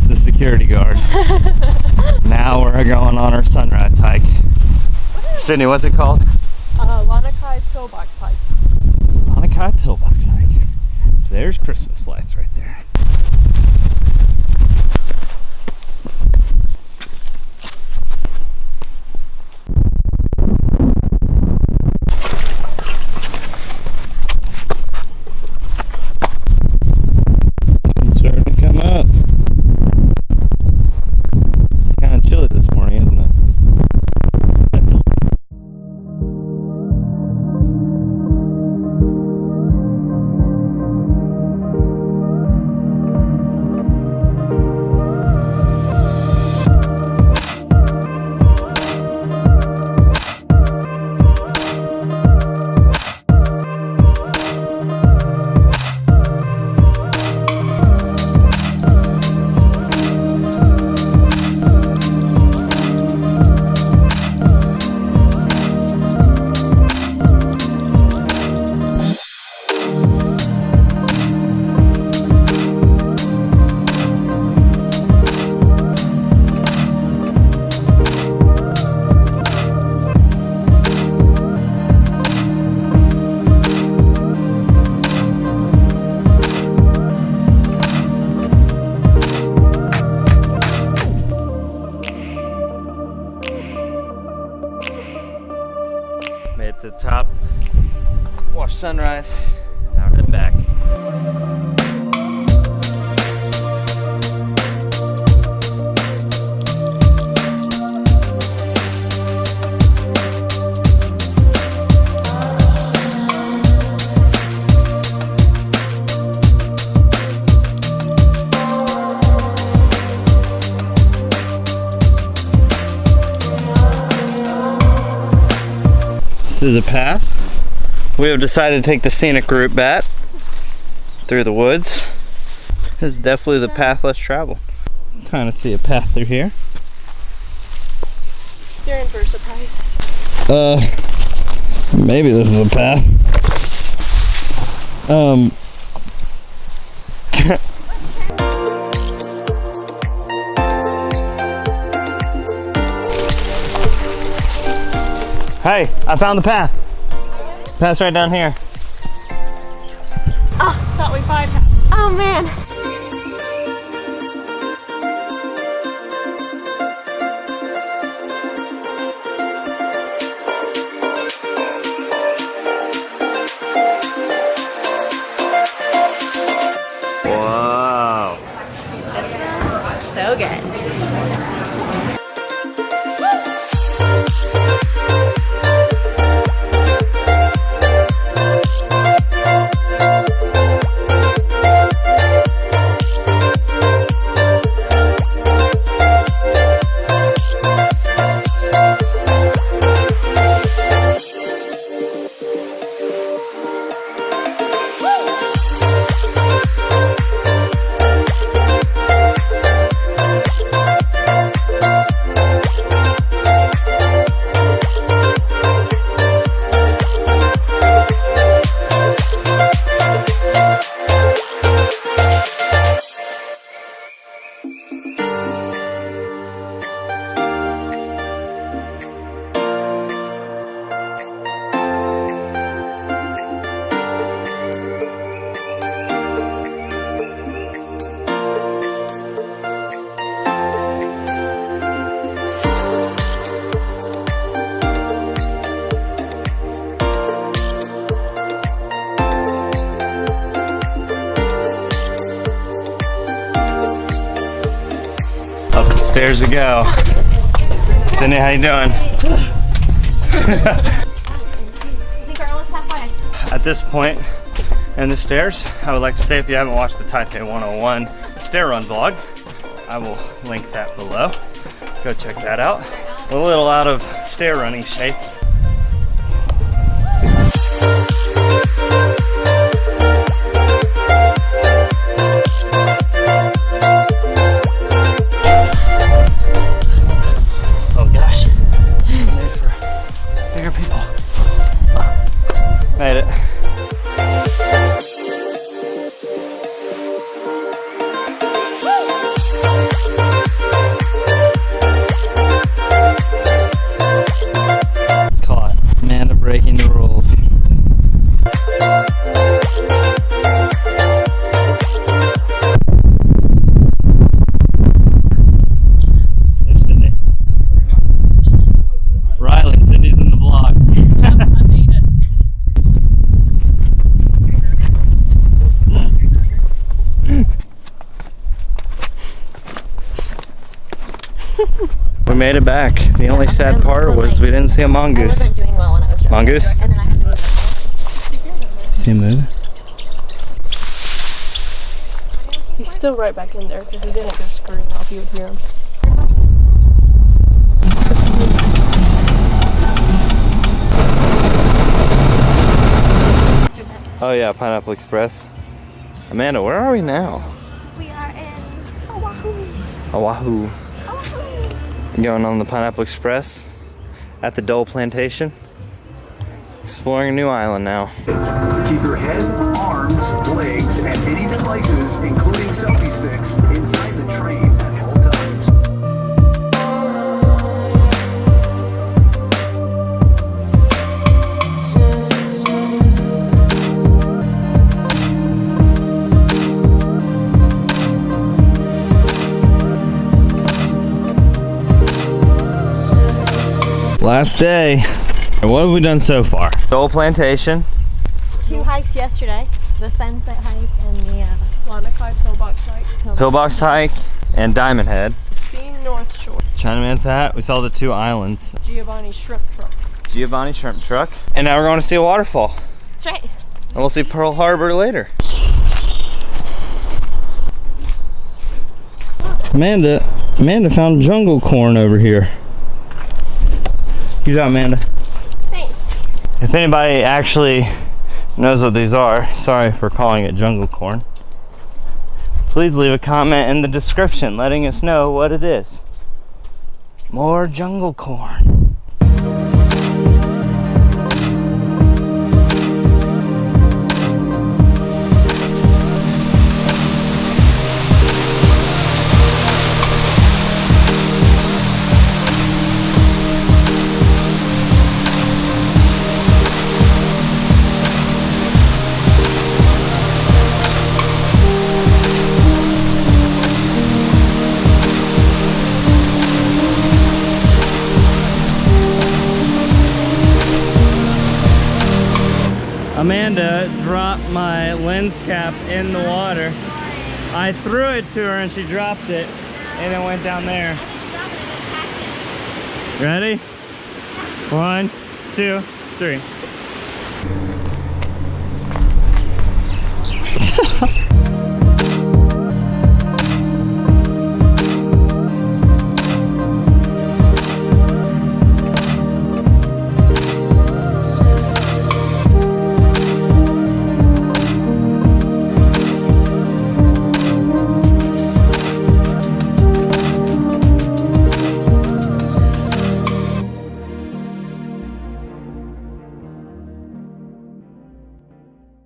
That's the security guard. Now we're going on our sunrise hike. Sydney, what's it called? Lanakai Pillbox hike. Lanakai Pillbox hike. There's Christmas lights right there. Sun's starting to come up. It's kind of chilly this morning, isn't it? Made it to the top, watch sunrise, now we're heading back. This is a path. We have decided to take the scenic route back through the woods. This is definitely the path less traveled. Kind of see a path through here. You're in for a surprise. Maybe this is a path. Hey, I found the path. Path's right down here. Oh, thought we bypassed. Oh man. Wow. That smells so good. Up the stairs we go. Sydney, how you doing? I think we're almost halfway. At this point in the stairs, I would like to say if you haven't watched the Taipei 101 stair run vlog, I will link that below. Go check that out. We're a little out of stair running shape. Made it. We made it back. The only sad part was we didn't see a mongoose. I wasn't doing well when I was driving. Mongoose? And then I had to move See him moving? He's still right back in there because he didn't go scurrying off. You would hear him. Oh yeah, Pineapple Express. Amanda, where are we now? We are in Oahu. Oahu. Going on the Pineapple Express at the Dole Plantation. Exploring a new island now. Keep your head, arms, legs, and any devices, including selfie sticks, inside the train at all times. Last day. What have we done so far? Dole Plantation. 2 hikes yesterday. The sunset hike and the Lanakai, Pillbox hike. Pillbox hike and Diamond Head. Seen North Shore. Chinaman's Hat. We saw the 2 islands. Giovanni shrimp truck. Giovanni Shrimp Truck. And now we're going to see a waterfall. That's right. And we'll see Pearl Harbor later. Amanda found jungle corn over here. Good job, Amanda. Thanks. If anybody actually knows what these are, sorry for calling it jungle corn, please leave a comment in the description letting us know what it is. More jungle corn. Amanda dropped my lens cap in the water. I threw it to her and she dropped it and then went down there. Ready? 1, 2, 3.